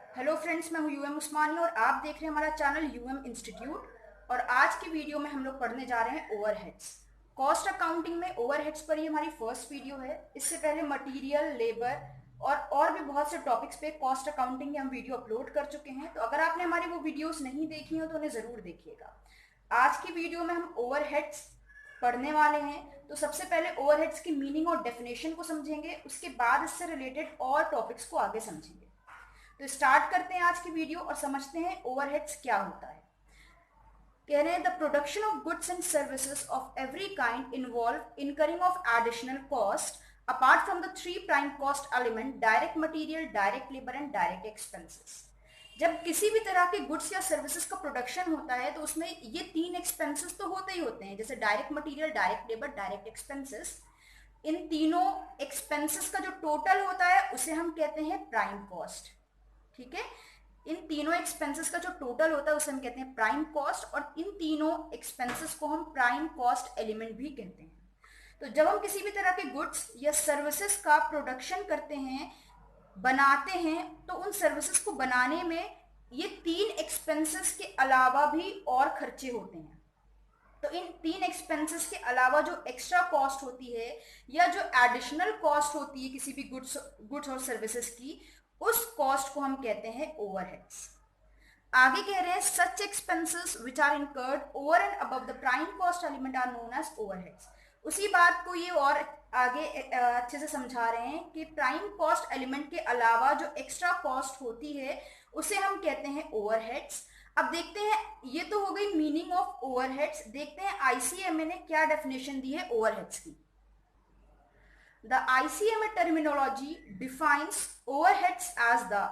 Hello friends, मैं हूं UM उस्मानी और आप देख रहे हैं हमारा चैनल यूएम इंस्टीट्यूट। और आज की वीडियो में हम लोग पढ़ने जा रहे हैं ओवरहेड्स। कॉस्ट अकाउंटिंग में ओवरहेड्स पर ही हमारी फर्स्ट वीडियो है। इससे पहले मटेरियल, लेबर और भी बहुत से टॉपिक्स पे कॉस्ट अकाउंटिंग के हम वीडियो अपलोड कर चुके हैं। तो अगर आपने हमारी वो वीडियोस नहीं देखी हो तो उन्हें ज़रूर देखिएगा। आज की वीडियो में हम ओवरहेड्स पढ़ने वाले हैं। तो सबसे पहले ओवरहेड्स की मीनिंग और डेफिनेशन को समझेंगे, उसके बाद इससे रिलेटेड और टॉपिक्स को आगे समझेंगे। तो स्टार्ट करते हैं आज की वीडियो और समझते हैं ओवरहेड्स क्या होता है। कह रहे हैं the production of goods and services of every kind involve incurring of additional cost apart from the three prime cost element direct material, direct labour and direct expenses. जब किसी भी तरह के गुड्स या सर्विसेज का प्रोडक्शन होता है तो उसमें ये तीन एक्सपेंसेस तो होते ही होते हैं, जैसे direct material, direct labour, direct expenses. इन तीनों एक्सपेंसेस का जो टोटल होता है उसे हम कहते हैं प्राइम कॉस्ट। ठीक है, इन तीनों एक्सपेंसेस का जो टोटल होता है उसे हम कहते हैं प्राइम कॉस्ट, और इन तीनों एक्सपेंसेस को हम प्राइम कॉस्ट एलिमेंट भी कहते हैं। तो जब हम किसी भी तरह के गुड्स या सर्विसेज का प्रोडक्शन करते हैं, बनाते हैं, तो उन सर्विसेज को बनाने में ये तीन एक्सपेंसेस के अलावा भी और खर्चे होते हैं। तो इन तीन एक्सपेंसेस के अलावा जो एक्स्ट्रा कॉस्ट होती है या जो एडिशनल कॉस्ट होती है किसी भी गुड्स और सर्विसेज की, उस कॉस्ट को हम कहते हैं ओवरहेड्स। आगे कह रहे हैं such expenses which are incurred over and above the prime cost element are known as overheads. उसी बात को ये और आगे अच्छे से समझा रहे हैं कि प्राइम कॉस्ट एलिमेंट के अलावा जो एक्स्ट्रा कॉस्ट होती है उसे हम कहते हैं ओवरहेड्स। अब देखते हैं, ये तो हो गई मीनिंग ऑफ ओवरहेड्स। देखते हैं आईसीएमए ने क्या डेफिनेशन दी है ओवरहेड्स की। The ICMA terminology defines overheads as the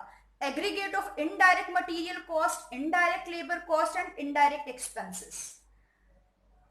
aggregate of indirect material cost, indirect labor cost and indirect expenses।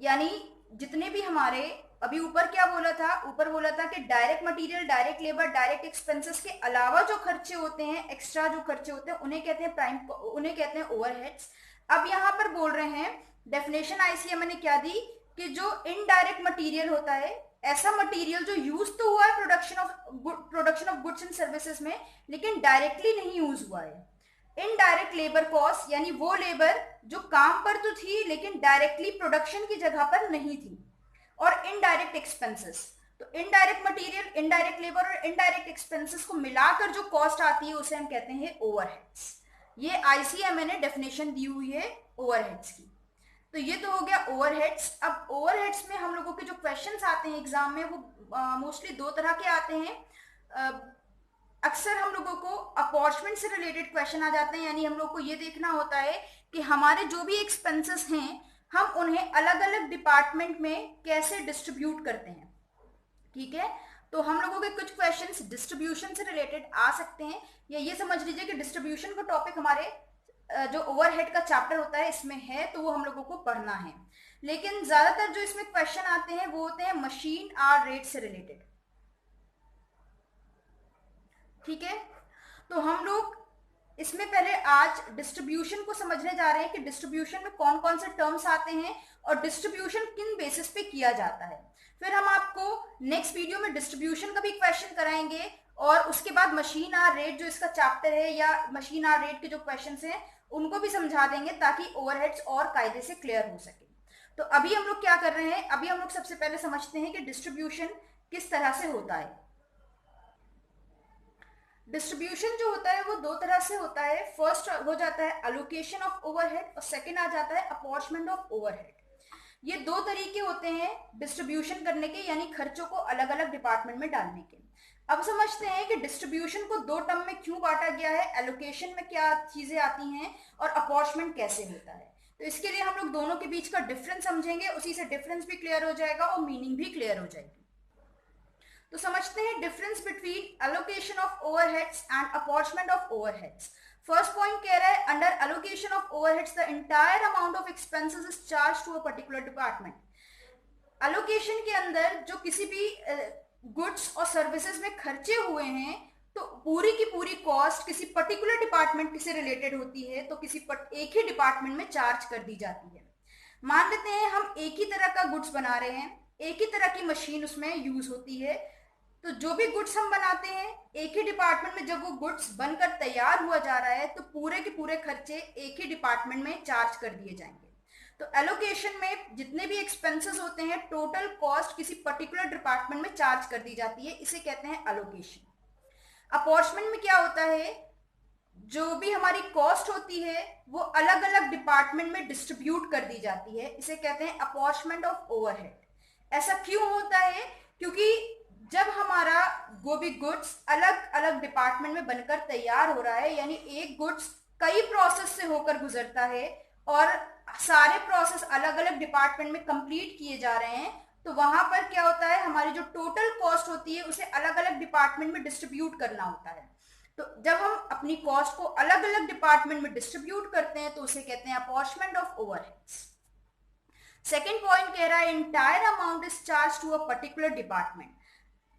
यानी जितने भी हमारे अभी ऊपर क्या बोला था, ऊपर बोला था कि direct material, direct labour, direct expenses के अलावा जो खर्चे होते हैं, एक्स्ट्रा जो खर्चे होते हैं, उन्हें कहते हैं उन्हें कहते हैं ओवरहेड्स। अब यहाँ पर बोल रहे हैं डेफिनेशन आईसीएमए ने क्या दी कि जो इनडायरेक्ट मटेरियल होता है, ऐसा मटेरियल जो यूज तो हुआ है production of goods and services में, लेकिन डायरेक्टली नहीं यूज हुआ है। इनडायरेक्ट लेबर कॉस्ट यानी वो लेबर जो काम पर तो थी लेकिन डायरेक्टली प्रोडक्शन की जगह पर नहीं थी। और इनडायरेक्ट एक्सपेंसेस, तो इनडायरेक्ट मटेरियल, इनडायरेक्ट लेबर और इनडायरेक्ट एक्सपेंसेस को मिलाकर जो कॉस्ट आती है उसे हम कहते हैं ओवरहेड्स। ये आईसीएमए ने डेफिनेशन दी हुई है ओवरहेड्स की। तो ये तो हो गया ओवरहेड्स। अब ओवरहेड्स में हम लोगों के जो क्वेश्चंस आते हैं एग्जाम में वो मोस्टली दो तरह के आते हैं। अक्सर हम लोगों को अपॉर्चमेंट से रिलेटेड क्वेश्चन आ जाते हैं, यानी हम लोग को ये देखना होता है कि हमारे जो भी एक्सपेंसेस हैं हम उन्हें अलग अलग डिपार्टमेंट में कैसे डिस्ट्रीब्यूट करते हैं। ठीक है, तो हम लोगों के कुछ क्वेश्चंस डिस्ट्रीब्यूशन से रिलेटेड आ सकते हैं, या ये समझ लीजिए कि डिस्ट्रीब्यूशन का टॉपिक हमारे जो ओवरहेड का चैप्टर होता है इसमें है, तो वो हम लोगों को पढ़ना है। लेकिन ज्यादातर जो इसमें क्वेश्चन आते हैं वो होते हैं मशीन आर रेट से रिलेटेड। ठीक है, तो हम लोग इसमें पहले आज डिस्ट्रीब्यूशन को समझने जा रहे हैं कि डिस्ट्रीब्यूशन में कौन कौन से टर्म्स आते हैं और डिस्ट्रीब्यूशन किन बेसिस पे किया जाता है। फिर हम आपको नेक्स्ट वीडियो में डिस्ट्रीब्यूशन का भी क्वेश्चन कराएंगे, और उसके बाद मशीन आर रेट जो इसका चैप्टर है या मशीन आर रेट के जो क्वेश्चंस हैं उनको भी समझा देंगे ताकि ओवरहेड्स और कायदे से क्लियर हो सके। तो अभी हम लोग क्या कर रहे हैं, अभी हम लोग सबसे पहले समझते हैं कि डिस्ट्रीब्यूशन किस तरह से होता है। डिस्ट्रीब्यूशन जो होता है वो दो तरह से होता है। फर्स्ट हो जाता है अलोकेशन ऑफ ओवरहेड और सेकंड आ जाता है अपॉर्चमेंट ऑफ ओवरहेड। ये दो तरीके होते हैं डिस्ट्रीब्यूशन करने के, यानी खर्चों को अलग अलग डिपार्टमेंट में डालने के। अब समझते हैं कि डिस्ट्रीब्यूशन को दो टर्म में क्यों बांटा गया है, एलोकेशन में क्या चीजें आती हैं और अपॉर्चमेंट कैसे होता है। तो इसके लिए हम लोग दोनों के बीच का डिफरेंस समझेंगे, उसी से डिफरेंस भी क्लियर हो जाएगा और मीनिंग भी क्लियर हो जाएगी। तो समझते हैं difference between allocation of overheads and apportionment of overheads. First point कह रहा है under allocation of overheads the entire amount of expenses is charge to a particular department. Allocation के अंदर जो किसी भी गुड्स और सर्विसेज में खर्चे हुए हैं तो पूरी की पूरी कॉस्ट किसी पर्टिकुलर डिपार्टमेंट से रिलेटेड होती है, तो एक ही डिपार्टमेंट में चार्ज कर दी जाती है। मान लेते हैं हम एक ही तरह का गुड्स बना रहे हैं, एक ही तरह की मशीन उसमें यूज होती है, तो जो भी गुड्स हम बनाते हैं एक ही डिपार्टमेंट में, जब वो गुड्स बनकर तैयार हुआ जा रहा है तो पूरे के पूरे खर्चे एक ही डिपार्टमेंट में चार्ज कर दिए जाएंगे। तो एलोकेशन में जितने भी एक्सपेंसेस होते हैं, टोटल कॉस्ट किसी पर्टिकुलर डिपार्टमेंट में चार्ज कर दी जाती है, इसे कहते हैं एलोकेशन। अपॉर्चमेंट में क्या होता है, जो भी हमारी कॉस्ट होती है वो अलग अलग डिपार्टमेंट में डिस्ट्रीब्यूट कर दी जाती है, इसे कहते हैं अपॉर्चमेंट ऑफ ओवरहेड। ऐसा क्यों होता है, क्योंकि जब हमारा गोभी गुड्स अलग अलग डिपार्टमेंट में बनकर तैयार हो रहा है, यानी एक गुड्स कई प्रोसेस से होकर गुजरता है और सारे प्रोसेस अलग अलग डिपार्टमेंट में कंप्लीट किए जा रहे हैं, तो वहां पर क्या होता है, हमारी जो टोटल कॉस्ट होती है उसे अलग अलग डिपार्टमेंट में डिस्ट्रीब्यूट करना होता है। तो जब हम अपनी कॉस्ट को अलग अलग डिपार्टमेंट में डिस्ट्रीब्यूट करते हैं तो उसे कहते हैं apportionment of overheads. Second point कह रहा है entire amount is charge to a particular department.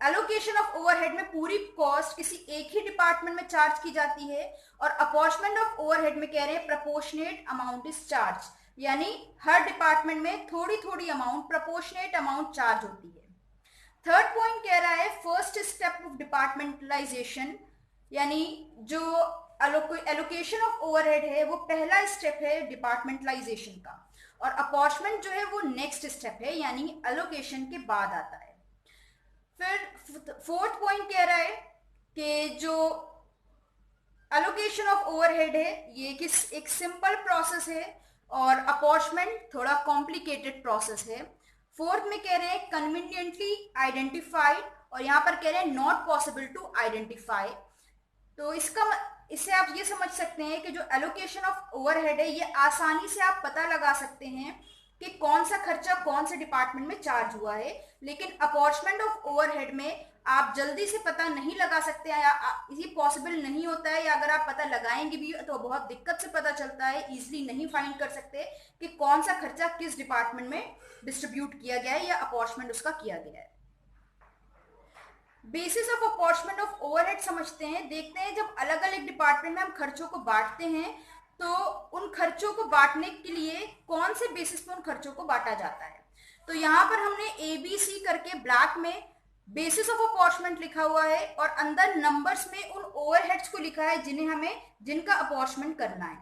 Allocation of overhead में पूरी कॉस्ट किसी एक ही डिपार्टमेंट में चार्ज की जाती है, और अपॉर्चमेंट ऑफ ओवरहेड में कह रहे हैं प्रपोर्शनेट अमाउंट इज चार्ज, यानी हर डिपार्टमेंट में थोड़ी थोड़ी अमाउंट, प्रपोर्शनेट अमाउंट चार्ज होती है। थर्ड पॉइंट कह रहा है फर्स्ट स्टेप ऑफ डिपार्टमेंटलाइजेशन, यानी जो एलोकेशन ऑफ ओवरहेड है वो पहला स्टेप है डिपार्टमेंटलाइजेशन का, और अपॉर्चमेंट जो है वो नेक्स्ट स्टेप है, यानी एलोकेशन के बाद आता है। फिर फोर्थ पॉइंट कह रहा है कि जो एलोकेशन ऑफ ओवरहेड है ये एक सिंपल प्रोसेस है और अपॉर्चमेंट थोड़ा कॉम्प्लिकेटेड प्रोसेस है। फोर्थ में कह रहे हैं कन्वीनियंटली आइडेंटिफाइड, और यहाँ पर कह रहे हैं नॉट पॉसिबल टू आइडेंटिफाई। तो इससे आप ये समझ सकते हैं कि जो एलोकेशन ऑफ ओवरहेड है ये आसानी से आप पता लगा सकते हैं कि कौन सा खर्चा कौन से डिपार्टमेंट में चार्ज हुआ है, लेकिन अपॉर्चमेंट ऑफ ओवरहेड में आप जल्दी से पता नहीं लगा सकते हैं, या ये पॉसिबल नहीं होता है, या अगर आप पता लगाएंगे भी तो बहुत दिक्कत से पता चलता है, इजीली नहीं फाइंड कर सकते कि कौन सा खर्चा किस डिपार्टमेंट में डिस्ट्रीब्यूट किया गया है या अपॉर्चमेंट उसका किया गया है। बेसिस ऑफ अपॉर्चमेंट ऑफ ओवरहेड समझते हैं, देखते हैं जब अलग अलग डिपार्टमेंट में हम खर्चों को बांटते हैं तो उन खर्चों को बांटने के लिए कौन से बेसिस पे उन खर्चों को बांटा जाता है। तो यहाँ पर हमने ABC करके ब्लैक में बेसिस ऑफ अपॉर्चमेंट लिखा हुआ है, और अंदर नंबर्स में उन ओवरहेड्स को लिखा है जिनका अपॉर्चमेंट करना है।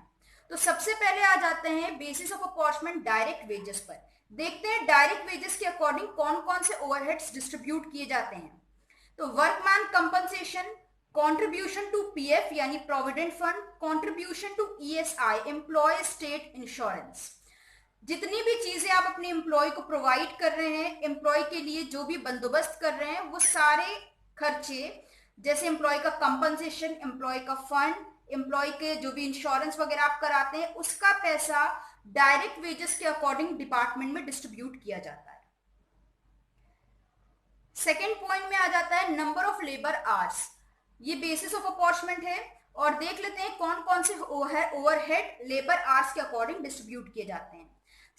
तो सबसे पहले आ जाते हैं बेसिस ऑफ अपॉर्चमेंट डायरेक्ट वेजेस पर। देखते हैं डायरेक्ट वेजेस के अकॉर्डिंग कौन कौन से ओवरहेड्स डिस्ट्रीब्यूट किए जाते हैं। तो workman compensation, contribution to PF यानी provident fund, contribution to ESI employ state insurance. जितनी भी चीजें आप अपने एम्प्लॉय को प्रोवाइड कर रहे हैं, एम्प्लॉय के लिए जो भी बंदोबस्त कर रहे हैं, वो सारे खर्चे, जैसे एम्प्लॉय का कंपनसेशन, एम्प्लॉय का फंड, एम्प्लॉय के जो भी इंश्योरेंस वगैरह आप कराते हैं, उसका पैसा डायरेक्ट वेजेस के अकॉर्डिंग डिपार्टमेंट में डिस्ट्रीब्यूट किया जाता है। सेकेंड पॉइंट में आ जाता है नंबर ऑफ लेबर आवर्स। ये बेसिस ऑफ अपॉर्चमेंट है, और देख लेते हैं कौन कौन से ओवरहेड लेबर आवर्स के अकॉर्डिंग डिस्ट्रीब्यूट किए जाते हैं।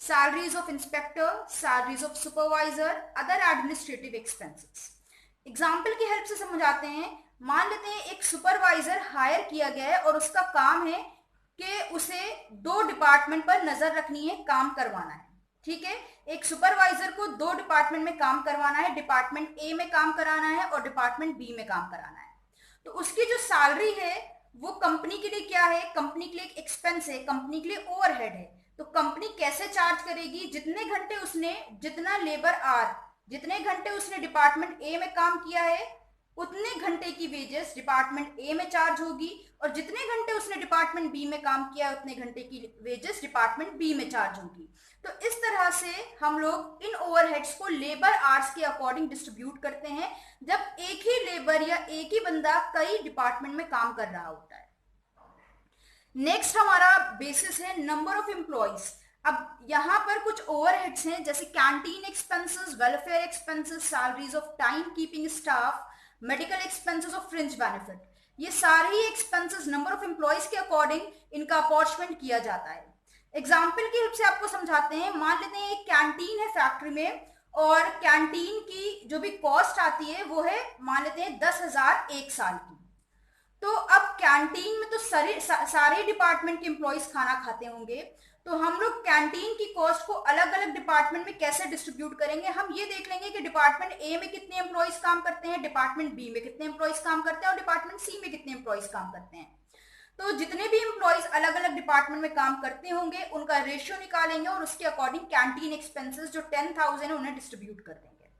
Salaries of inspector, salaries of supervisor, other administrative expenses. Example की हेल्प से समझाते हैं। मान लेते हैं एक सुपरवाइजर हायर किया गया है और उसका काम है कि उसे 2 डिपार्टमेंट पर नजर रखनी है, काम करवाना है। ठीक है, एक सुपरवाइजर को 2 डिपार्टमेंट में काम करवाना है, डिपार्टमेंट ए में काम कराना है और डिपार्टमेंट बी में काम कराना है। तो उसकी जो सैलरी है वो कंपनी के लिए क्या है, कंपनी के लिए एक एक्सपेंस है, कंपनी के लिए ओवरहेड है। तो कंपनी कैसे चार्ज करेगी, जितने घंटे उसने, जितना लेबर आवर, जितने घंटे उसने डिपार्टमेंट ए में काम किया है उतने घंटे की वेजेस डिपार्टमेंट ए में चार्ज होगी, और जितने घंटे उसने डिपार्टमेंट बी में काम किया उतने घंटे की वेजेस डिपार्टमेंट बी में चार्ज होगी। तो इस तरह से हम लोग इन ओवरहेड्स को लेबर आवर्स के अकॉर्डिंग डिस्ट्रीब्यूट करते हैं, जब एक ही लेबर या एक ही बंदा कई डिपार्टमेंट में काम कर रहा होता है। नेक्स्ट हमारा बेसिस है नंबर ऑफ एम्प्लॉइज। अब यहाँ पर कुछ ओवरहेड्स हैं, जैसे canteen expenses, welfare expenses, salaries of time keeping staff, medical expenses और फ्रिंज बेनिफिट। ये सारे ही एक्सपेंसेस नंबर ऑफ एम्प्लॉइज के अकॉर्डिंग इनका अपॉर्चमेंट किया जाता है। एग्जाम्पल की हेल्प से आपको समझाते हैं। मान लेते हैं एक कैंटीन है फैक्ट्री में, और कैंटीन की जो भी कॉस्ट आती है वो है, मान लेते हैं 10,000 एक साल की। तो अब कैंटीन में तो सारे डिपार्टमेंट के एम्प्लॉइज खाना खाते होंगे, तो हम लोग कैंटीन की कॉस्ट को अलग अलग डिपार्टमेंट में कैसे डिस्ट्रीब्यूट करेंगे, हम ये देख लेंगे कि डिपार्टमेंट ए में कितने एम्प्लॉइज काम करते हैं, डिपार्टमेंट बी में कितने एम्प्लॉइज काम करते हैं और डिपार्टमेंट सी में कितने एम्प्लॉइज काम करते हैं। तो जितने भी एम्प्लॉइज अलग अलग डिपार्टमेंट में काम करते होंगे उनका रेशियो निकालेंगे और उसके अकॉर्डिंग कैंटीन एक्सपेंसेस जो 10,000 है उन्हें डिस्ट्रीब्यूट कर देंगे।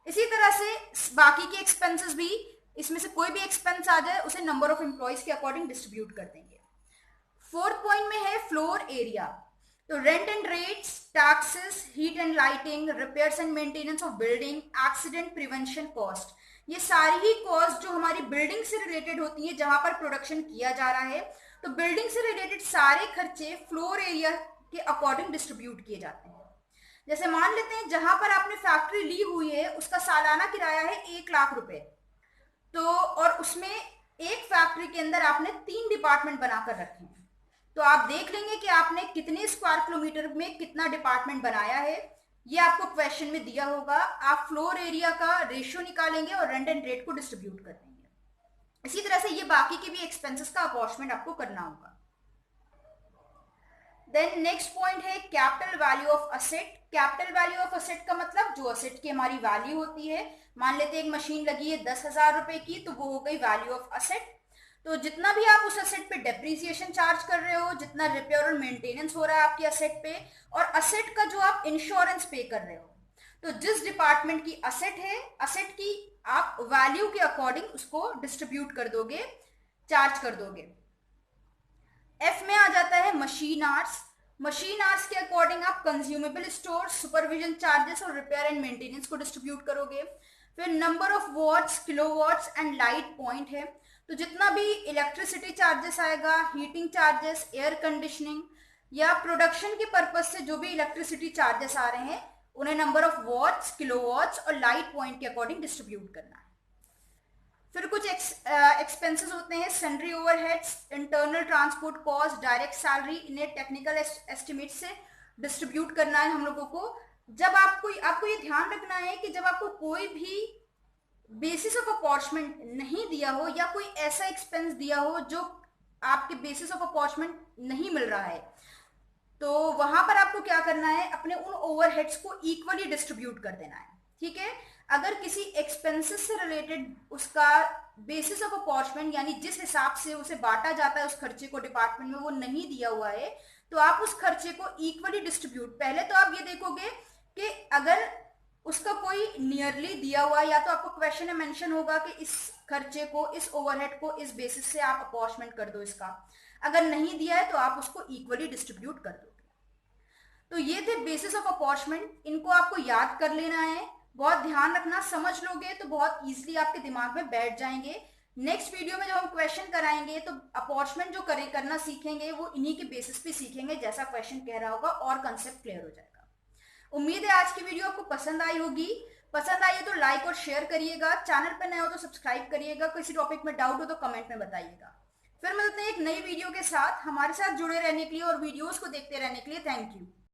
इसी तरह से बाकी के एक्सपेंसेस भी, इसमें से कोई भी एक्सपेंस आ जाए उसे नंबर ऑफ एम्प्लॉइज के अकॉर्डिंग डिस्ट्रीब्यूट कर देंगे। फोर्थ पॉइंट में है फ्लोर एरिया। तो rent and rates, taxes, heat and lighting, repairs and maintenance of building, accident prevention cost, ये सारी ही कॉस्ट जो हमारी बिल्डिंग से रिलेटेड होती है जहां पर प्रोडक्शन किया जा रहा है, तो बिल्डिंग से रिलेटेड सारे खर्चे फ्लोर एरिया के अकॉर्डिंग डिस्ट्रीब्यूट किए जाते हैं। जैसे मान लेते हैं जहां पर आपने फैक्ट्री ली हुई है उसका सालाना किराया है 1,00,000 रुपए, तो और उसमें एक फैक्ट्री के अंदर आपने 3 डिपार्टमेंट बनाकर रखे हैं, तो आप देख लेंगे कि आपने कितने स्क्वायर किलोमीटर में कितना डिपार्टमेंट बनाया है, ये आपको क्वेश्चन में दिया होगा। आप फ्लोर एरिया का रेशियो निकालेंगे और रेंट एंड रेट को डिस्ट्रीब्यूट कर देंगे। इसी तरह से ये बाकी के भी एक्सपेंसेस का अपॉर्चमेंट आपको करना होगा। देन नेक्स्ट पॉइंट है capital value of asset. Capital value of asset का मतलब जो असेट की हमारी वैल्यू होती है, मान लेते हैं एक मशीन लगी है 10,000 रुपए की, तो वो हो गई वैल्यू ऑफ असेट। तो जितना भी आप उस असेट पे डेप्रिसिएशन चार्ज कर रहे हो, जितना रिपेयर और मेंटेनेंस हो रहा है आपकी असेट पे, और असेट का जो आप इंश्योरेंस पे कर रहे हो, तो जिस डिपार्टमेंट की असेट है, असेट की आप वैल्यू के अकॉर्डिंग उसको डिस्ट्रीब्यूट कर दोगे, चार्ज कर दोगे। एफ में आ जाता है मशीन आवर्स। मशीन आवर्स के अकॉर्डिंग आप कंज्यूमेबल स्टोर, सुपरविजन चार्जेस और रिपेयर एंड मेंटेनेंस को डिस्ट्रीब्यूट करोगे। फिर number of what's, kilowatts and light point है, तो जितना भी इलेक्ट्रिसिटी चार्जेस आएगा, हीटिंग चार्जेस, एयर कंडीशनिंग या प्रोडक्शन के पर्पज से जो भी इलेक्ट्रिसिटी चार्जेस आ रहे हैं उन्हें नंबर ऑफ वॉट्स, किलोवाट्स और लाइट पॉइंट के अकॉर्डिंग डिस्ट्रीब्यूट करना है। फिर कुछ एक्सपेंसेस होते हैं sundry overheads, internal transport cost, direct salary, इन्हें टेक्निकल एस्टिमेट से डिस्ट्रीब्यूट करना है हम लोगों को। जब आपको ये ध्यान रखना है कि जब आपको कोई भी बेसिस ऑफ अपॉर्चमेंट नहीं दिया हो या कोई ऐसा एक्सपेंस दिया हो जो आपके बेसिस ऑफ अपॉर्चमेंट नहीं मिल रहा है, तो वहां पर आपको क्या करना है, अपने उन ओवरहेड्स को इक्वली डिस्ट्रीब्यूट कर देना है। ठीक है, अगर किसी एक्सपेंसेस से रिलेटेड उसका बेसिस ऑफ अपॉर्चमेंट यानी जिस हिसाब से उसे बांटा जाता है उस खर्चे को डिपार्टमेंट में वो नहीं दिया हुआ है, तो आप उस खर्चे को इक्वली डिस्ट्रीब्यूट, पहले तो आप ये देखोगे कि अगर उसका कोई नियरली दिया हुआ, या तो आपको क्वेश्चन में मेंशन होगा कि इस खर्चे को, इस ओवरहेड को इस बेसिस से आप अपॉर्चमेंट कर दो इसका, अगर नहीं दिया है तो आप उसको इक्वली डिस्ट्रीब्यूट कर दोगे। तो ये थे बेसिस ऑफ अपॉर्चमेंट, इनको आपको याद कर लेना है, बहुत ध्यान रखना, समझ लोगे तो बहुत इजीली आपके दिमाग में बैठ जाएंगे। नेक्स्ट वीडियो में जब हम क्वेश्चन कराएंगे तो अपॉर्चमेंट जो करना सीखेंगे वो इन्हीं के बेसिस पे सीखेंगे, जैसा क्वेश्चन कह रहा होगा और कंसेप्ट क्लियर हो जाएगा। उम्मीद है आज की वीडियो आपको पसंद आई होगी। पसंद आई है तो लाइक और शेयर करिएगा, चैनल पर नए हो तो सब्सक्राइब करिएगा, किसी टॉपिक में डाउट हो तो कमेंट में बताइएगा। फिर मिलते हैं एक नई वीडियो के साथ। हमारे साथ जुड़े रहने के लिए और वीडियोस को देखते रहने के लिए थैंक यू।